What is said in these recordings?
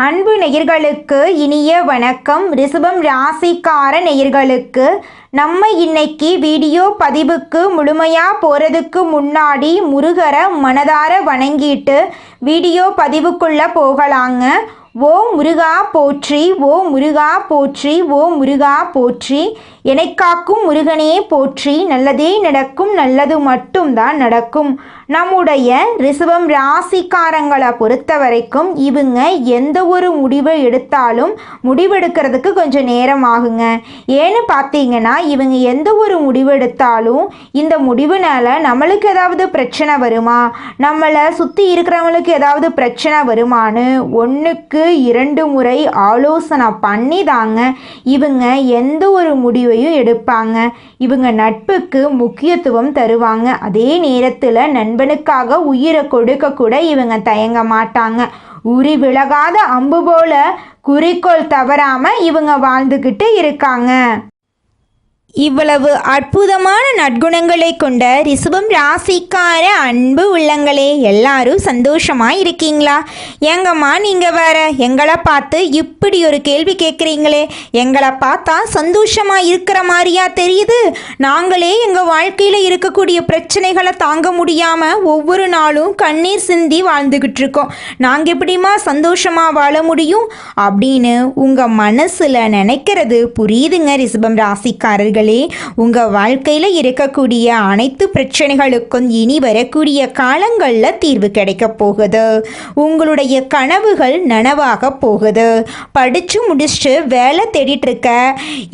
அன்பு நேயர்களுக்கு இனிய வணக்கம். ரிஷபம் ராசிக்கார நேயர்களுக்கு நம்ம இன்னைக்கு வீடியோ பதிவுக்கு முழுமையாக போகிறதுக்கு முன்னாடி முருகரை மனதார வணங்கிட்டு வீடியோ பதிவுக்குள்ளே போகலாங்க. ஓ முருகா போற்றி, ஓ முருகா போற்றி, ஓ முருகா போற்றி, காக்கும் முருகனே போற்றி, நல்லதே நடக்கும், நல்லது மட்டும்தான் நடக்கும். நம்முடைய ரிஷபம் ராசிக்காரங்களை பொறுத்த வரைக்கும் இவங்க எந்த ஒரு முடிவை எடுத்தாலும் முடிவெடுக்கிறதுக்கு கொஞ்சம் நேரம் ஆகுங்க. ஏன்னு பார்த்தீங்கன்னா இவங்க எந்த ஒரு முடிவு எடுத்தாலும் இந்த முடிவுனால நம்மளுக்கு ஏதாவது பிரச்சனை வருமா, நம்மளை சுற்றி இருக்கிறவங்களுக்கு ஏதாவது பிரச்சனை வருமானு ஒன்றுக்கு 2 முறை ஆலோசனை பண்ணி தாங்க இவங்க எந்த ஒரு முடிவையும் எடுப்பாங்க. இவங்க நட்புக்கு முக்கியத்துவம் தருவாங்க. அதே நேரத்தில் நண்பனுக்காக உயிரை கொடுக்க கூட இவங்க தயங்க மாட்டாங்க. உரி விலகாத அம்பு போல குறிக்கோள் தவறாம இவங்க வாழ்ந்துக்கிட்டு இருக்காங்க. இவ்வளவு அற்புதமான நற்குணங்களை கொண்ட ரிஷபம் ராசிக்கார அன்பு உள்ளங்களே, எல்லாரும் சந்தோஷமா இருக்கீங்களா? ஏங்கம்மா நீங்கள் வேற எங்களை பார்த்து இப்படி ஒரு கேள்வி கேட்குறீங்களே, எங்களை பார்த்தா சந்தோஷமா இருக்கிற மாதிரியா தெரியுது? நாங்களே எங்கள் வாழ்க்கையில் இருக்கக்கூடிய பிரச்சனைகளை தாங்க முடியாமல் ஒவ்வொரு நாளும் கண்ணீர் சிந்தி வாழ்ந்துக்கிட்டு இருக்கோம். நாங்கள் எப்படிமா சந்தோஷமாக வாழ முடியும் அப்படின்னு உங்கள் மனசில் நினைக்கிறது புரியுதுங்க. ரிஷபம் ராசிக்காரர்கள், உங்கள் வாழ்க்கையில் இருக்கக்கூடிய அனைத்து பிரச்சனைகளுக்கும் இனி வரக்கூடிய காலங்களில் தீர்வு கிடைக்க போகுது. உங்களுடைய கனவுகள் நனவாக போகுது. படித்து முடிச்சுட்டு வேலை தேடிட்டு இருக்க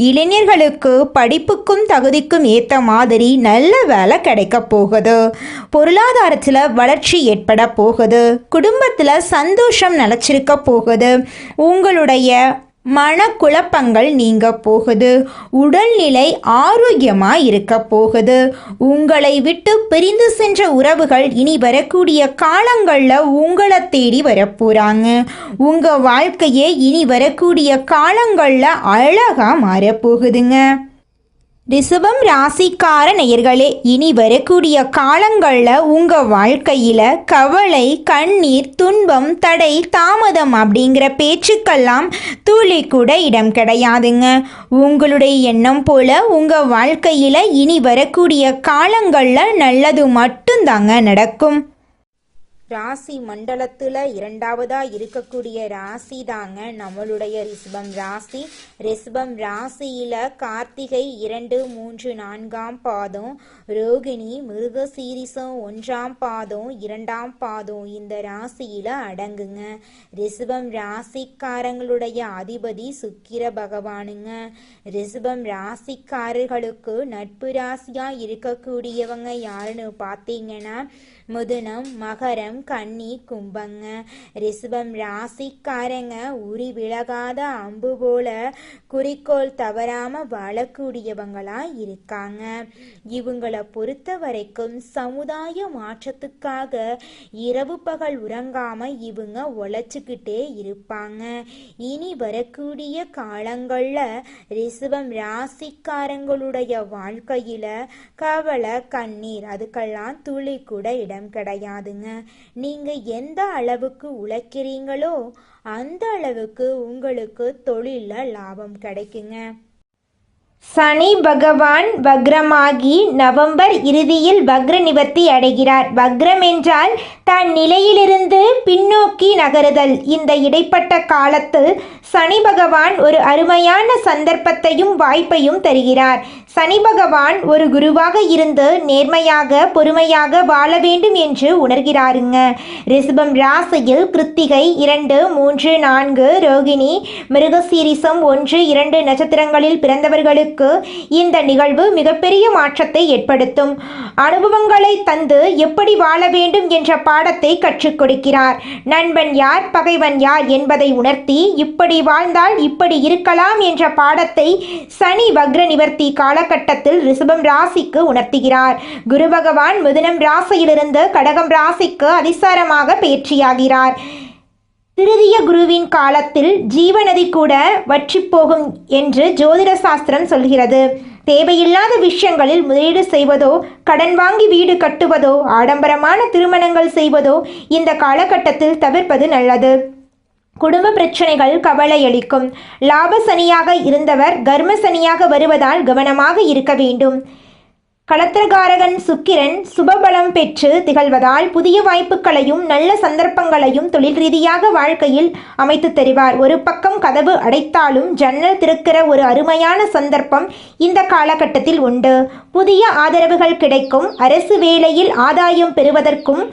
இளைஞர்களுக்கு படிப்புக்கும் தகுதிக்கும் ஏற்ற மாதிரி நல்ல வேலை கிடைக்க போகுது. பொருளாதாரத்தில் வளர்ச்சி ஏற்பட போகுது. குடும்பத்தில் சந்தோஷம் நிலச்சிருக்க போகுது. உங்களுடைய மனக்குழப்பங்கள் நீங்க போகுது. உடல்நிலை ஆரோக்கியமாக இருக்க போகுது. உங்களை விட்டு பிரிந்து சென்ற உறவுகள் இனி வரக்கூடிய காலங்களில் உங்களை தேடி வரப்போகிறாங்க. உங்கள் வாழ்க்கையே இனி வரக்கூடிய காலங்களில் அழகாக மாறப்போகுதுங்க. ரிஷபம் ராசிக்கார நேயர்களே, இனி வரக்கூடிய காலங்களில் உங்கள் வாழ்க்கையில் கவலை, கண்ணீர், துன்பம், தடை, தாமதம் அப்படிங்கிற பேச்சுக்கெல்லாம் துளி கூட இடம் கிடையாதுங்க. உங்களுடைய எண்ணம் போல உங்கள் வாழ்க்கையில் இனி வரக்கூடிய காலங்களில் நல்லது மட்டும்தாங்க நடக்கும். ராசி மண்டலத்தில் 2வதாக இருக்கக்கூடிய ராசி தாங்க நம்மளுடைய ரிஷபம் ராசி. ரிஷபம் ராசியில் கார்த்திகை 2, 3, 4ஆம் பாதம், ரோகிணி, மிருகசீரிசம் 1ஆம் பாதம், 2ஆம் பாதம் இந்த ராசியில் அடங்குங்க. ரிஷபம் ராசிக்காரங்களுடைய அதிபதி சுக்கிர பகவானுங்க. ரிஷபம் ராசிக்காரர்களுக்கு நட்பு ராசியாக இருக்கக்கூடியவங்க யாருன்னு பார்த்தீங்கன்னா மிதுனம், மகரம், கன்னி, கும்பங்க. ரிஷபம் ராசிக்காரங்க உரி விலகாத அம்பு போல குறிக்கோள் தவறாம வாழக்கூடியவங்களா இருக்காங்க. இவங்களை பொறுத்த வரைக்கும் சமுதாய மாற்றத்துக்காக இரவு பகல் உறங்காம இவங்க உழைச்சிக்கிட்டே இருப்பாங்க. இனி வரக்கூடிய காலங்கள்ல ரிஷபம் ராசிக்காரங்களுடைய வாழ்க்கையில கவலை, கண்ணீர் அதுக்கெல்லாம் துளி கூட இடம் கிடையாதுங்க. நீங்க எந்த அளவுக்கு உழைக்கிறீங்களோ அந்த அளவுக்கு உங்களுக்கு தொழில லாபம் கிடைக்குங்க. சனி பகவான் வக்ரமாகி நவம்பர் இறுதியில் வக்ர நிவர்த்தி அடைகிறார். வக்ரம் என்றால் தன் நிலையிலிருந்து பின்னோக்கி நகருதல். இந்த இடைப்பட்ட காலத்தில் சனி பகவான் ஒரு அருமையான சந்தர்ப்பத்தையும் வாய்ப்பையும் தருகிறார். சனி பகவான் ஒரு குருவாக இருந்து நேர்மையாக பொறுமையாக வாழ வேண்டும் என்று உணர்கிறாருங்க. ரிஷபம் ராசியில் கிருத்திகை 2, 3, 4, ரோகிணி, மிருகசீரிசம் 1, 2 நட்சத்திரங்களில் பிறந்தவர்களுக்கு இந்த நிகழ்வு மிகப்பெரிய மாற்றத்தை ஏற்படுத்தும். அனுபவங்களை தந்து எப்படி வாழ வேண்டும் என்ற பாடத்தை கற்றுக் கொடுக்கிறார். நண்பன் யார், பகைவன் யார் என்பதை உணர்த்தி இப்படி வாழ்ந்தால் இப்படி இருக்கலாம் என்ற பாடத்தை சனி வக்ர நிவர்த்தி காலகட்டத்தில் ரிஷபம் ராசிக்கு உணர்த்துகிறார். குரு பகவான் மிதுனம் ராசியிலிருந்து கடகம் ராசிக்கு அதிசாரமாக பயிற்சியாகிறார். திருதிய குருவின் காலத்தில் ஜீவநதி கூட வற்றி போகும் என்று ஜோதிட சாஸ்திரம் சொல்கிறது. தேவையில்லாத விஷயங்களில் முதலீடு செய்வதோ, கடன் வாங்கி வீடு கட்டுவதோ, ஆடம்பரமான திருமணங்கள் செய்வதோ இந்த காலகட்டத்தில் தவிர்ப்பது நல்லது. குடும்ப பிரச்சனைகள் கவலையளிக்கும். லாப சனியாக இருந்தவர் கர்ம சனியாக வருவதால் கவனமாக இருக்க வேண்டும். களத்திரகாரகன் சுக்கிரன் சுபபலம் பெற்று திகழ்வதால் புதிய வாய்ப்புகளையும் நல்ல சந்தர்ப்பங்களையும் தொழில் ரீதியாக வாழ்க்கையில் அமைத்து தருவார். ஒரு பக்கம் கதவு அடைத்தாலும் ஜன்னல் திறக்கிற ஒரு அருமையான சந்தர்ப்பம் இந்த காலகட்டத்தில் உண்டு. புதிய ஆதரவுகள் கிடைக்கும். அரசு வேலையில் ஆதாயம் பெறுவதற்கும்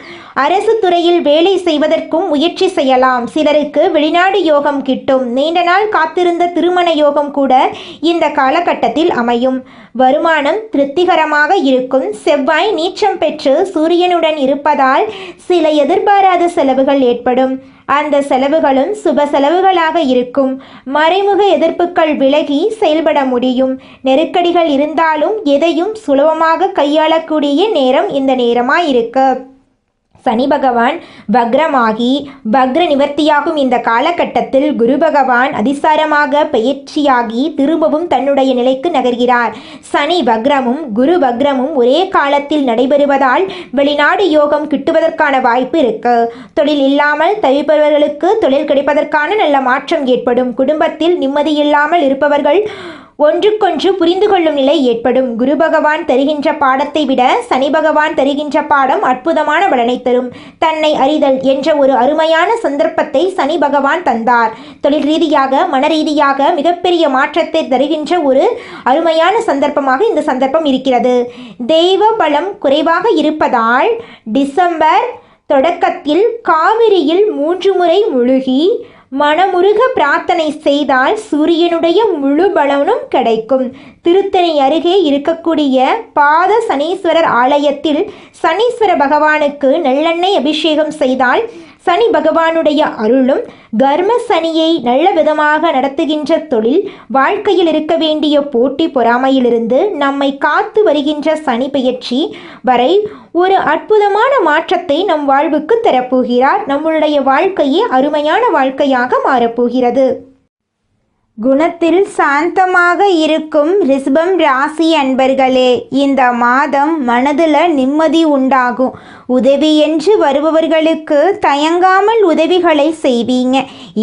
அரசு துறையில் வேலை செய்வதற்கும் முயற்சி செய்யலாம். சிலருக்கு வெளிநாடு யோகம் கிட்டும். நீண்ட நாள் காத்திருந்த திருமண யோகம் கூட இந்த காலகட்டத்தில் அமையும். வருமானம் திருப்திகரமாக இருக்கும். செவ்வாய் நீச்சம் பெற்று சூரியனுடன் இருப்பதால் சில எதிர்பாராத செலவுகள் ஏற்படும். அந்த செலவுகளும் சுப செலவுகளாக இருக்கும். மறைமுக எதிர்ப்புகள் விலகி செயல்பட முடியும். நெருக்கடிகள் இருந்தாலும் எதையும் சுலபமாக கையாளக்கூடிய நேரம் இந்த நேரமாயிருக்கு. சனி பகவான் வக்ரமாகி வக்ர நிவர்த்தியாகும் இந்த காலகட்டத்தில் குரு பகவான் அதிசாரமாக பயிற்சியாகி திரும்பவும் தன்னுடைய நிலைக்கு நகர்கிறார். சனி வக்ரமும் குரு வக்ரமும் ஒரே காலத்தில் நடைபெறுவதால் வெளிநாடு யோகம் கிட்டுவதற்கான வாய்ப்பு இருக்கு. தொழில் இல்லாமல் தவிப்பவர்களுக்கு தொழில் கிடைப்பதற்கான நல்ல மாற்றம் ஏற்படும். குடும்பத்தில் நிம்மதியில்லாமல் இருப்பவர்கள் ஒன்றுக்கொன்று புரிந்து கொள்ளும் நிலை ஏற்படும். குரு பகவான் தருகின்ற பாடத்தை விட சனி பகவான் தருகின்ற பாடம் அற்புதமான பலனை தரும். தன்னை அறிதல் என்ற ஒரு அருமையான சந்தர்ப்பத்தை சனி பகவான் தந்தார். தொழில் ரீதியாக மன ரீதியாக மிகப்பெரிய மாற்றத்தை தருகின்ற ஒரு அருமையான சந்தர்ப்பமாக இந்த சந்தர்ப்பம் இருக்கிறது. தெய்வ பலம் குறைவாக இருப்பதால் டிசம்பர் தொடக்கத்தில் காவிரியில் 3 முறை முழுகி மனமுருக பிரார்த்தனை செய்தால் சூரியனுடைய முழு பலனும் கிடைக்கும். திருத்தணி அருகே இருக்கக்கூடிய பாத சனீஸ்வரர் ஆலயத்தில் சனீஸ்வர பகவானுக்கு நல்லெண்ணெய் அபிஷேகம் செய்தால் சனி பகவானுடைய அருளும் கர்ம சனியை நல்ல விதமாக நடத்துகின்ற தொழில் வாழ்க்கையில் இருக்க வேண்டிய போட்டி பொறாமையிலிருந்து நம்மை காத்து வருகின்ற சனி பெயர்ச்சி வரை ஒரு அற்புதமான மாற்றத்தை நம் வாழ்வுக்கு தரப்போகிறார். நம்மளுடைய வாழ்க்கையே அருமையான வாழ்க்கையாக மாறப்போகிறது. குணத்தில் சாந்தமாக இருக்கும் ரிஷபம் ராசி அன்பர்களே, இந்த மாதம் மனதில் நிம்மதி உண்டாகும். உதவி என்று வருபவர்களுக்கு தயங்காமல் உதவிகளை செய்வீங்க.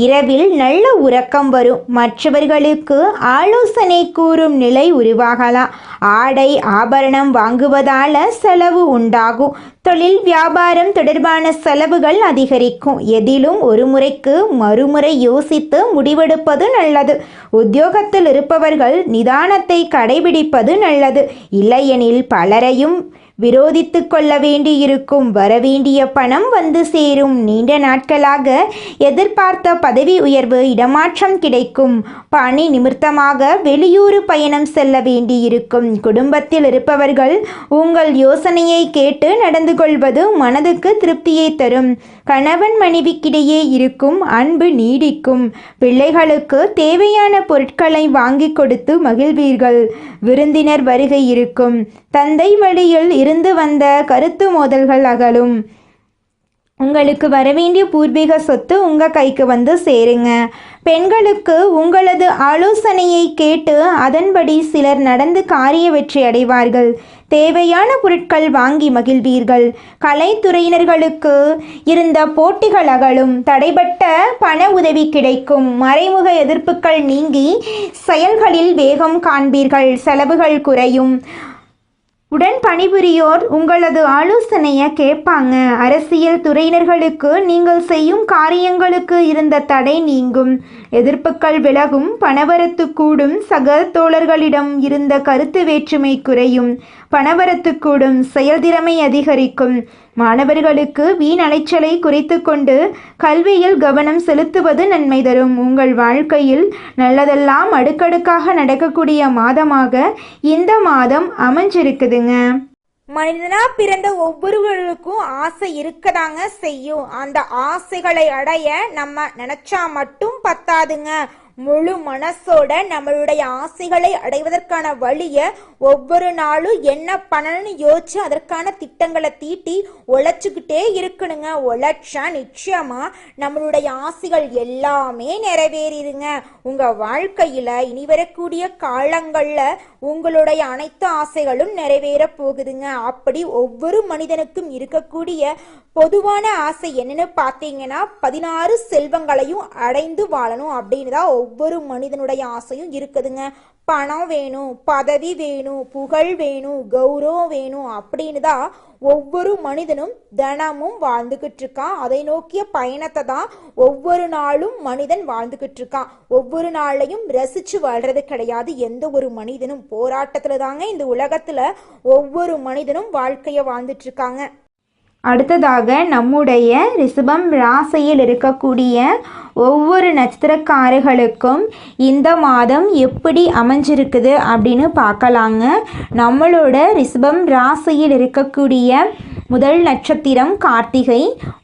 இரவில் நல்ல உறக்கம் வரும். மற்றவர்களுக்கு ஆலோசனை கூறும் நிலை உருவாகலாம். ஆடை ஆபரணம் வாங்குவதால் செலவு உண்டாகும். தொழில் வியாபாரம் தொடர்பான செலவுகள் அதிகரிக்கும். எதிலும் ஒரு முறைக்கு மறுமுறை யோசித்து முடிவெடுப்பது நல்லது. உத்தியோகத்தில் இருப்பவர்கள் நிதானத்தை கடைபிடிப்பது நல்லது. இல்லையெனில் பலரையும் விரோதித்து கொள்ள வேண்டியிருக்கும். வரவேண்டிய பணம் வந்து சேரும். நீண்ட நாட்களாக எதிர்பார்த்த பதவி உயர்வு இடமாற்றம் கிடைக்கும். பணி நிமித்தமாக வெளியூர் பயணம் செல்ல வேண்டியிருக்கும். குடும்பத்தில் இருப்பவர்கள் உங்கள் யோசனையை கேட்டு நடந்து கொள்வது மனதுக்கு திருப்தியை தரும். கணவன் மனைவிக்கிடையே இருக்கும் அன்பு நீடிக்கும். பிள்ளைகளுக்கு தேவையான பொருட்களை வாங்கி கொடுத்து மகிழ்வீர்கள். விருந்தினர் வருகை இருக்கும். தந்தை வழியில் இருந்து வந்த கருத்து மோதல்கள் அகலும். உங்களுக்கு வரவேண்டிய பூர்வீக சொத்து உங்கள் கைக்கு வந்து சேருங்க. பெண்களுக்கு உங்களது ஆலோசனையை கேட்டு அதன்படி சிலர் நடந்து காரிய வெற்றி அடைவார்கள். தேவையான பொருட்கள் வாங்கி மகிழ்வீர்கள். கலைத்துறையினர்களுக்கு இருந்த போட்டிகள் அகலும். தடைபட்ட பண உதவி கிடைக்கும். மறைமுக எதிர்ப்புகள் நீங்கி செயல்களில் வேகம் காண்பீர்கள். செலவுகள் குறையும். உடன் பணிபுரியோர் உங்களது ஆலோசனையை கேட்பாங்க. அரசியல் துறையினர்களுக்கு நீங்கள் செய்யும் காரியங்களுக்கு இருந்த தடை நீங்கும். எதிர்ப்புகள் விலகும். பணவரத்து கூடும். சக தோழர்களிடம் இருந்த கருத்து வேற்றுமை குறையும். பணவரத்து கூடும். செயல்திறமை அதிகரிக்கும். மாணவர்களுக்கு வீண் அலைச்சலை குறைத்து கொண்டு கல்வியில் கவனம் செலுத்துவது நன்மை தரும். உங்கள் வாழ்க்கையில் நல்லதெல்லாம் அடுக்கடுக்காக நடக்கக்கூடிய மாதமாக இந்த மாதம் அமைஞ்சிருக்குதுங்க. மனிதனா பிறந்த ஒவ்வொருவருக்கும் ஆசை இருக்கதாங்க செய்யும். அந்த ஆசைகளை அடைய நம்ம நினைச்சா மட்டும் பத்தாதுங்க. முழு மனசோட நம்மளுடைய ஆசைகளை அடைவதற்கான வழியை ஒவ்வொரு நாளும் என்ன பண்ணணும்னு யோசிச்சு அதற்கான திட்டங்களை தீட்டி உழைச்சிக்கிட்டே இருக்கணுங்க. உழைச்சா நிச்சயமா நம்மளுடைய ஆசைகள் எல்லாமே நிறைவேறிடுங்க. உங்க வாழ்க்கையில இனி வரக்கூடிய காலங்கள்ல உங்களுடைய அனைத்து ஆசைகளும் நிறைவேற போகுதுங்க. அப்படி ஒவ்வொரு மனிதனுக்கும் இருக்கக்கூடிய பொதுவான ஆசை என்னன்னு பார்த்தீங்கன்னா 16 செல்வங்களையும் அடைந்து வாழணும் அப்படின்னு தான் ஒவ்வொரு மனிதனுடைய ஆசையும் இருக்குதுங்க. பணம் வேணும், பதவி வேணும், புகழ் வேணும், கௌரவம் வேணும் அப்படின்னு தான் ஒவ்வொரு மனிதனும் தினமும் வாழ்ந்துகிட்டு இருக்கான். அதை நோக்கிய பயணத்தை தான் ஒவ்வொரு நாளும் மனிதன் வாழ்ந்துகிட்டு இருக்கான். ஒவ்வொரு நாளையும் ரசிச்சு வாழ்றது கிடையாது எந்த ஒரு மனிதனும். போராட்டத்துல தாங்க இந்த உலகத்துல ஒவ்வொரு மனிதனும் வாழ்க்கைய வாழ்ந்துட்டு இருக்காங்க. அடுத்ததாக நம்முடைய ரிஷபம் ராசியில் இருக்கக்கூடிய ஒவ்வொரு நட்சத்திரக்காரர்களுக்கும் இந்த மாதம் எப்படி அமைஞ்சிருக்குது அப்படின்னு பார்க்கலாங்க. நம்மளோட ரிஷபம் ராசியில் இருக்கக்கூடிய முதல் நட்சத்திரம் கார்த்திகை.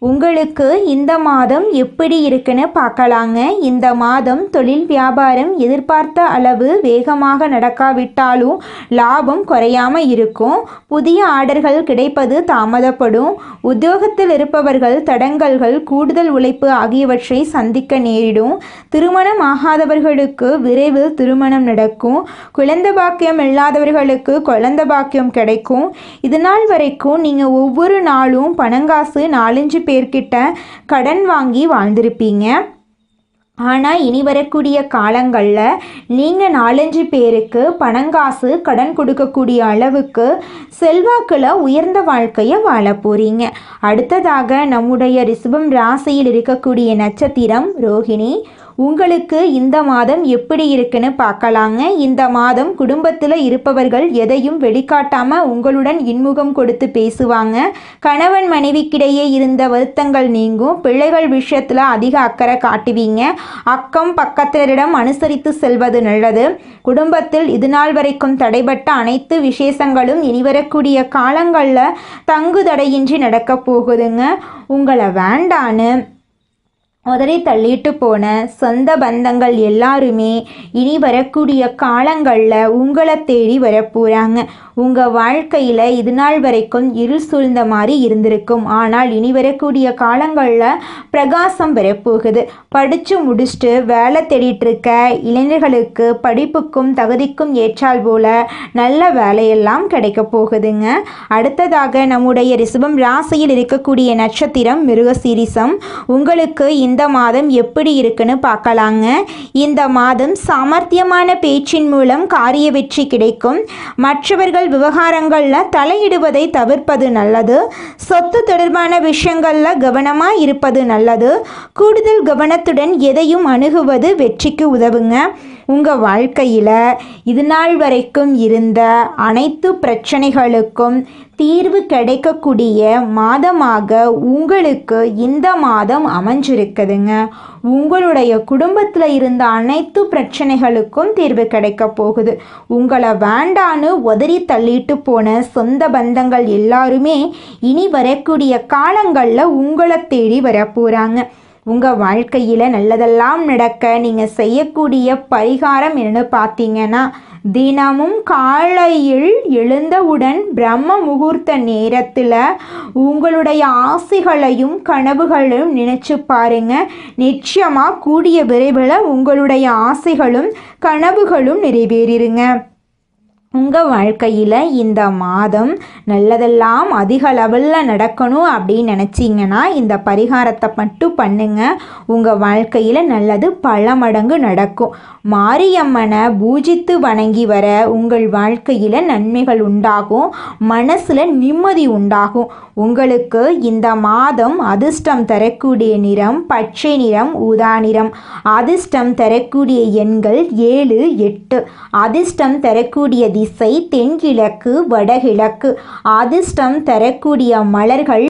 உங்களுக்கு இந்த மாதம் எப்படி இருக்குன்னு பார்க்கலாங்க. இந்த மாதம் தொழில் வியாபாரம் எதிர்பார்த்த அளவு வேகமாக நடக்காவிட்டாலும் லாபம் குறையாமல் இருக்கும். புதிய ஆர்டர்கள் கிடைப்பது தாமதப்படும். உத்தியோகத்தில் இருப்பவர்கள் தடங்கல்கள், கூடுதல் உழைப்பு ஆகியவற்றை சந்திக்க நேரிடும். திருமணம் ஆகாதவர்களுக்கு விரைவில் திருமணம் நடக்கும். குழந்தை பாக்கியம் இல்லாதவர்களுக்கு குழந்தை பாக்கியம் கிடைக்கும். இதனால் வரைக்கும் நீங்கள் ஒவ்வொரு நாளும் பணங்காசு 4-5 பேர்கிட்ட கடன் வாங்கி வாழ்ந்திருப்பீங்க. ஆனால் இனி வரக்கூடிய காலங்களில் நீங்கள் 4-5 பேருக்கு பணங்காசு கடன் கொடுக்கக்கூடிய அளவுக்கு செல்வாக்கில் உயர்ந்த வாழ்க்கையை வாழ போகிறீங்க. அடுத்ததாக நம்முடைய ரிஷபம் ராசியில் இருக்கக்கூடிய நட்சத்திரம் ரோகிணி. உங்களுக்கு இந்த மாதம் எப்படி இருக்குன்னு பார்க்கலாங்க. இந்த மாதம் குடும்பத்தில் இருப்பவர்கள் எதையும் வெளிக்காட்டாமல் உங்களுடன் இன்முகம் கொடுத்து பேசுவாங்க. கணவன் மனைவிக்கிடையே இருந்த வருத்தங்கள் நீங்கும். பிள்ளைகள் விஷயத்தில் அதிக அக்கறை காட்டுவீங்க. அக்கம் பக்கத்தினரிடம் அனுசரித்து செல்வது நல்லது. குடும்பத்தில் இதுநாள் வரைக்கும் தடைபட்ட அனைத்து விசேஷங்களும் இனிவரக்கூடிய காலங்களில் தங்கு தடையின்றி நடக்க போகுதுங்க. உங்களை வேண்டான்னு உதறி தள்ளிட்டு போன சொந்த பந்தங்கள் எல்லாருமே இனி வரக்கூடிய காலங்களில் உங்களை தேடி வரப்போகிறாங்க. உங்கள் வாழ்க்கையில் இது நாள் வரைக்கும் இருள் சூழ்ந்த மாதிரி இருந்திருக்கும். ஆனால் இனி வரக்கூடிய காலங்களில் பிரகாசம் வரப்போகுது. படித்து முடிச்சுட்டு வேலை தேடிட்டு இருக்க இளைஞர்களுக்கு படிப்புக்கும் தகுதிக்கும் ஏற்றால் போல நல்ல வேலையெல்லாம் கிடைக்க போகுதுங்க. அடுத்ததாக நம்முடைய ரிஷபம் ராசியில் இருக்கக்கூடிய நட்சத்திரம் மிருகசீரிசம். உங்களுக்கு இந்த மாதம் எப்படி இருக்குன்னு பார்க்கலாங்க. இந்த மாதம் சாமர்த்தியமான பேச்சின் மூலம் காரிய வெற்றி கிடைக்கும். மற்றவர்கள் விவகாரங்களில் தலையிடுவதை தவிர்ப்பது நல்லது. சொத்து தொடர்பான விஷயங்களில் கவனமாக இருப்பது நல்லது. கூடுதல் கவனத்துடன் எதையும் அணுகுவது வெற்றிக்கு உதவுங்க. உங்கள் வாழ்க்கையில் இது நாள் வரைக்கும் இருந்த அனைத்து பிரச்சனைகளுக்கும் தீர்வு கிடைக்கக்கூடிய மாதமாக உங்களுக்கு இந்த மாதம் அமைஞ்சிருக்குதுங்க. உங்களுடைய குடும்பத்தில் இருந்த அனைத்து பிரச்சனைகளுக்கும் தீர்வு கிடைக்க போகுது. உங்களை வேண்டான்னு உதறி தள்ளிட்டு போன சொந்த பந்தங்கள் எல்லாருமே இனி வரக்கூடிய காலங்களில் உங்களை தேடி வர போகிறாங்க. உங்கள் வாழ்க்கையில் நல்லதெல்லாம் நடக்க நீங்கள் செய்யக்கூடிய பரிகாரம் என்னன்னு பார்த்தீங்கன்னா, தினமும் காலையில் எழுந்தவுடன் பிரம்ம முகூர்த்த நேரத்தில் உங்களுடைய ஆசைகளையும் கனவுகளையும் நினச்சி பாருங்க. நிச்சயமாக கூடிய விரைவில் உங்களுடைய ஆசைகளும் கனவுகளும் நிறைவேறிடுங்க. உங்கள் வாழ்க்கையில் இந்த மாதம் நல்லதெல்லாம் அதிக லெவலில் நடக்கணும் அப்படின்னு நினச்சிங்கன்னா இந்த பரிகாரத்தை மட்டும் பண்ணுங்க. உங்கள் வாழ்க்கையில் நல்லது பல மடங்கு நடக்கும். மாரியம்மனை பூஜித்து வணங்கி வர உங்கள் வாழ்க்கையில் நன்மைகள் உண்டாகும். மனசில் நிம்மதி உண்டாகும். உங்களுக்கு இந்த மாதம் அதிர்ஷ்டம் தரக்கூடிய நிறம் பச்சை நிறம், ஊதா நிறம். அதிர்ஷ்டம் தரக்கூடிய எண்கள் 7, 8. அதிர்ஷ்டம் தரக்கூடிய திசை தென்கிழக்கு, வடகிழக்கு. அதிர்ஷ்டம் தரக்கூடிய மலர்கள்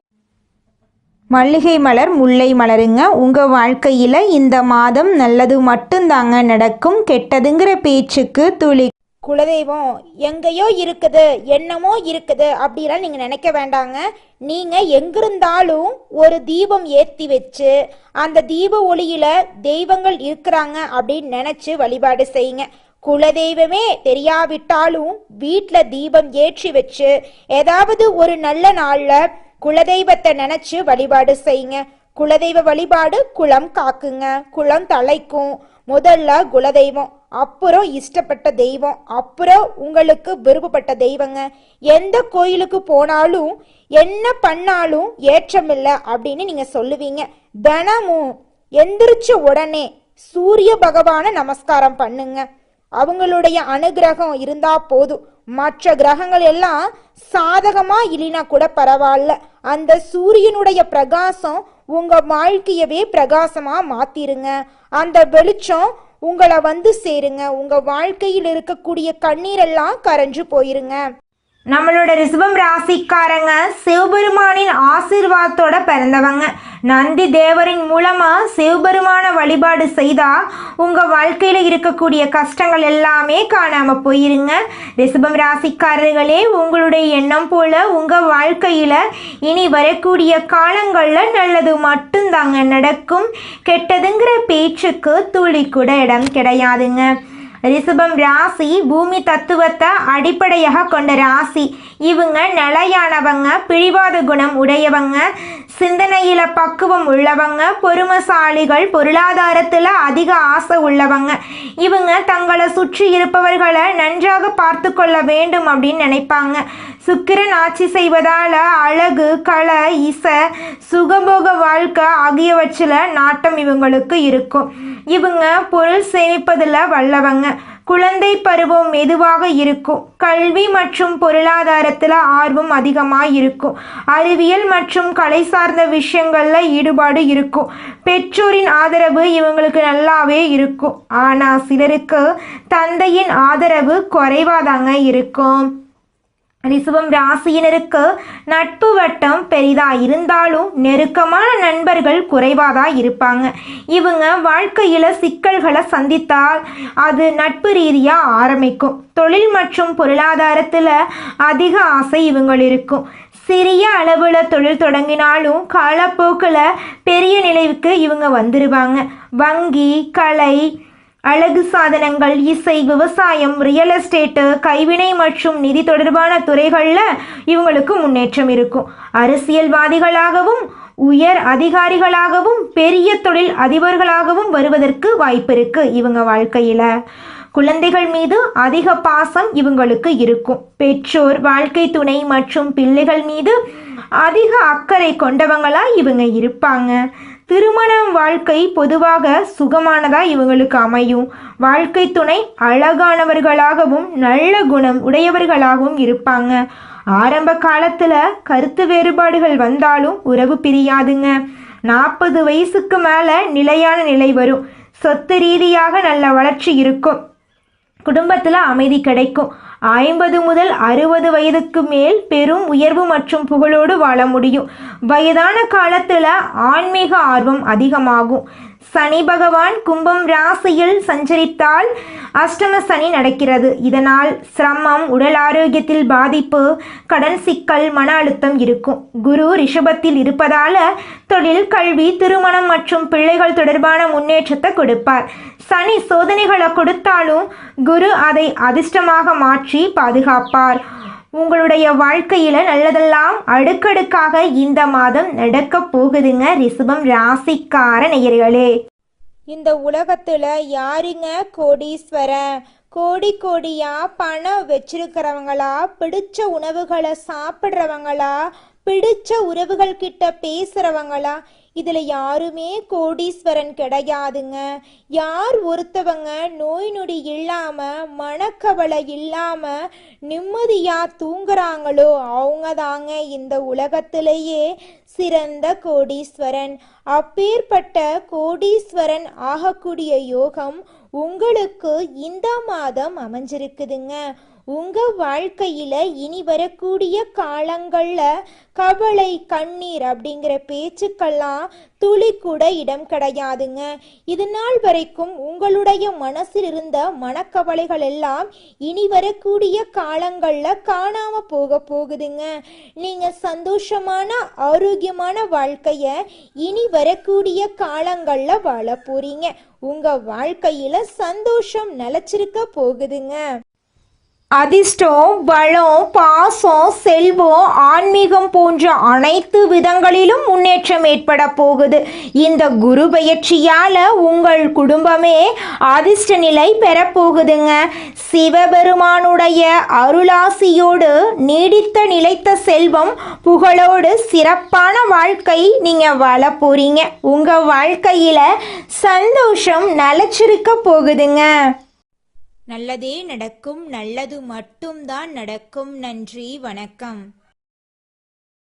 மல்லிகை மலர், முல்லை மலருங்க. உங்கள் வாழ்க்கையில் இந்த மாதம் நல்லது மட்டும்தாங்க நடக்கும். கெட்டதுங்கிற பேச்சுக்கு துளி குலதெய்வம் எங்கேயோ இருக்குது, என்னமோ இருக்குது அப்படிலாம் நீங்கள் நினைக்க வேண்டாங்க. நீங்கள் எங்கிருந்தாலும் ஒரு தீபம் ஏற்றி வச்சு அந்த தீப ஒளியில் தெய்வங்கள் இருக்கிறாங்க அப்படின்னு நினச்சி வழிபாடு செய்யுங்க. குலதெய்வமே தெரியாவிட்டாலும் வீட்டில் தீபம் ஏற்றி வச்சு ஏதாவது ஒரு நல்ல நாளில் குலதெய்வத்தை நினச்சி வழிபாடு செய்யுங்க. குலதெய்வ வழிபாடு குலம் காக்குங்க, குலம் தலைக்கும். முதல்ல குலதெய்வம், அப்புறம் இஷ்டப்பட்ட தெய்வம், அப்புறம் உங்களுக்கு விருப்பப்பட்ட தெய்வங்க. எந்த கோயிலுக்கு போனாலும் என்ன பண்ணாலும் ஏற்றமில்லை அப்படின்னு நீங்க சொல்லுவீங்க. தினமும் எந்திரிச்ச உடனே சூரிய பகவானை நமஸ்காரம் பண்ணுங்க. அவங்களுடைய அனுகிரகம் இருந்தா போதும். மற்ற கிரகங்கள் எல்லாம் சாதகமா இல்லைனா கூட பரவாயில்ல, அந்த சூரியனுடைய பிரகாசம் உங்க வாழ்க்கையவே பிரகாசமா மாத்திருங்க. அந்த வெளிச்சம் உங்களை வந்து சேருங்க. உங்க வாழ்க்கையில் இருக்கக்கூடிய கண்ணீரெல்லாம் கரைஞ்சு போயிருங்க. நம்மளோட ரிஷபம் ராசிக்காரங்க சிவபெருமானின் ஆசீர்வாதத்தோட பிறந்தவங்க. நந்தி தேவரின் மூலமா சிவபெருமான வழிபாடு செய்தா உங்க வாழ்க்கையில இருக்கக்கூடிய கஷ்டங்கள் எல்லாமே காணாம போயிருங்க. ரிஷபம் ராசிக்காரர்களே, உங்களுடைய எண்ணம் போல உங்க வாழ்க்கையில இனி வரக்கூடிய காலங்கள்ல நல்லது மட்டும்தாங்க நடக்கும். கெட்டதுங்கிற பேச்சுக்கு துளி கூட இடம் கிடையாதுங்க. ரிஷபம் ராசி பூமி தத்துவத்தை அடிப்படையாக கொண்ட ராசி. இவங்க நிலையானவங்க, பிடிவாத குணம் உடையவங்க, சிந்தனையில பக்குவம் உள்ளவங்க, பொறுமைசாலிகள், பொருளாதாரத்தில் அதிக ஆசை உள்ளவங்க. இவங்க தங்களை சுற்றி இருப்பவர்களை நன்றாக பார்த்து கொள்ள வேண்டும் அப்படின்னு நினைப்பாங்க. சுக்கிரன் ஆட்சி செய்வதால் அழகு, கலை, இசை, சுகபோக வாழ்க்கை ஆகியவற்றில் நாட்டம் இவங்களுக்கு இருக்கும். இவங்க பொருள் சேமிப்பதில் வல்லவங்க. குழந்தை பருவம் மெதுவாக இருக்கும். கல்வி மற்றும் பொருளாதாரத்தில் ஆர்வம் அதிகமாக இருக்கும். அறிவியல் மற்றும் கலை சார்ந்த விஷயங்களில் ஈடுபாடு இருக்கும். பெற்றோரின் ஆதரவு இவங்களுக்கு நல்லாவே இருக்கும். ஆனால் சிலருக்கு தந்தையின் ஆதரவு குறைவாதாங்க இருக்கும். ரிஷபம் ராசியினருக்கு நட்பு வட்டம் பெரிதா இருந்தாலும் நெருக்கமான நண்பர்கள் குறைவாதா இருப்பாங்க. இவங்க வாழ்க்கையில சிக்கல்களை சந்தித்தால் அது நட்பு ரீதியா ஆரம்பிக்கும். தொழில் மற்றும் பொருளாதாரத்துல அதிக ஆசை இவங்கள் இருக்கும். சிறிய அளவில் தொழில் தொடங்கினாலும் காலப்போக்கில் பெரிய நிலைவுக்கு இவங்க வந்துடுவாங்க. வங்கி, கலை, அழகு சாதனங்கள், இசை, விவசாயம், ரியல் எஸ்டேட்டு, கைவினை மற்றும் நிதி தொடர்பான துறைகளில் இவங்களுக்கு முன்னேற்றம் இருக்கும். அரசியல்வாதிகளாகவும் உயர் அதிகாரிகளாகவும் பெரிய தொழில் அதிபர்களாகவும் வருவதற்கு வாய்ப்பு இருக்கு. இவங்க வாழ்க்கையில் குழந்தைகள் மீது அதிக பாசம் இவங்களுக்கு இருக்கும். பெற்றோர், வாழ்க்கை துணை மற்றும் பிள்ளைகள் மீது அதிக அக்கறை கொண்டவங்களா இவங்க இருப்பாங்க. திருமணம் வாழ்க்கை பொதுவாக சுகமானதாக இவங்களுக்கு அமையும். வாழ்க்கை துணை அழகானவர்களாகவும் நல்ல குணம் உடையவர்களாகவும் இருப்பாங்க. ஆரம்ப காலத்தில் கருத்து வேறுபாடுகள் வந்தாலும் உறவு பிரியாதுங்க. 40 வயசுக்கு மேலே நிலையான நிலை வரும். சொத்து ரீதியாக நல்ல வளர்ச்சி இருக்கும். குடும்பத்தில் அமைதி கிடைக்கும். 50 முதல் 60 வயதுக்கு மேல் பெரும் உயர்வு மற்றும் புகழோடு வாழ முடியும். வயதான காலத்தில் ஆன்மீக ஆர்வம் அதிகமாகும். சனி பகவான் கும்பம் ராசியில் சஞ்சரித்தால் அஷ்டம சனி நடக்கிறது. இதனால் சிரமம், உடல் ஆரோக்கியத்தில் பாதிப்பு, கடன் சிக்கல், மன அழுத்தம் இருக்கும். குரு ரிஷபத்தில் இருப்பதால தொழில், கல்வி, திருமணம் மற்றும் பிள்ளைகள் தொடர்பான முன்னேற்றத்தை கொடுப்பார். சனி சோதனைகளை கொடுத்தாலும் குரு அதை அதிர்ஷ்டமாக மாற்றி பாதுகாப்பார். உங்களுடைய வாழ்க்கையில் நல்லதெல்லாம் அடுக்கடுக்காக இந்த மாதம் நடக்க போகுதுங்க ரிஷபம் ராசிக்கார நேயர்களே. இந்த உலகத்துல யாருங்க கோடீஸ்வரன்? கோடி கோடியா பணம் வச்சிருக்கிறவங்களா, பிடிச்ச உணவுகளை சாப்பிட்றவங்களா, பிடிச்ச உறவுகள் கிட்ட பேசுறவங்களா? இதுல யாருமே கோடீஸ்வரன் கிடையாதுங்க. யார் ஒருத்தவங்க நோய் நொடி இல்லாம, மனக்கவலை இல்லாம நிம்மதியா தூங்குறாங்களோ அவங்க தாங்க இந்த உலகத்திலேயே சிறந்த கோடீஸ்வரன். அப்பேற்பட்ட கோடீஸ்வரன் ஆகக்கூடிய யோகம் உங்களுக்கு இந்த மாதம் அமைஞ்சிருக்குதுங்க. உங்க வாழ்க்கையில இனி வரக்கூடிய காலங்கள்ல கவலை, கண்ணீர் அப்படிங்கிற பேச்சுக்கெல்லாம் துளி கூட இடம் கிடையாதுங்க. இது நாள் வரைக்கும் உங்களுடைய மனசில் இருந்த மனக்கவலைகள் எல்லாம் இனி வரக்கூடிய காலங்கள்ல காணாம போகுதுங்க. நீங்க சந்தோஷமான ஆரோக்கியமான வாழ்க்கைய இனி வரக்கூடிய காலங்கள்ல வாழ போறீங்க. உங்க வாழ்க்கையில சந்தோஷம் நிலைச்சிருக்க போகுதுங்க. அதிர்ஷ்டம், பலம், பாசம், செல்வம், ஆன்மீகம் போன்ற அனைத்து விதங்களிலும் முன்னேற்றம் ஏற்பட போகுது. இந்த குரு பெயர்ச்சியால உங்கள் குடும்பமே அதிர்ஷ்ட நிலை பெறப்போகுதுங்க. சிவபெருமானுடைய அருளாசியோடு நீடித்த நிலைத்த செல்வம், புகழோடு சிறப்பான வாழ்க்கை நீங்க வாழ போறீங்க. உங்க வாழ்க்கையில சந்தோஷம் நிலைச்சிருக்க போகுதுங்க. நல்லதே நடக்கும், நல்லது மட்டும்தான் நடக்கும். நன்றி, வணக்கம்.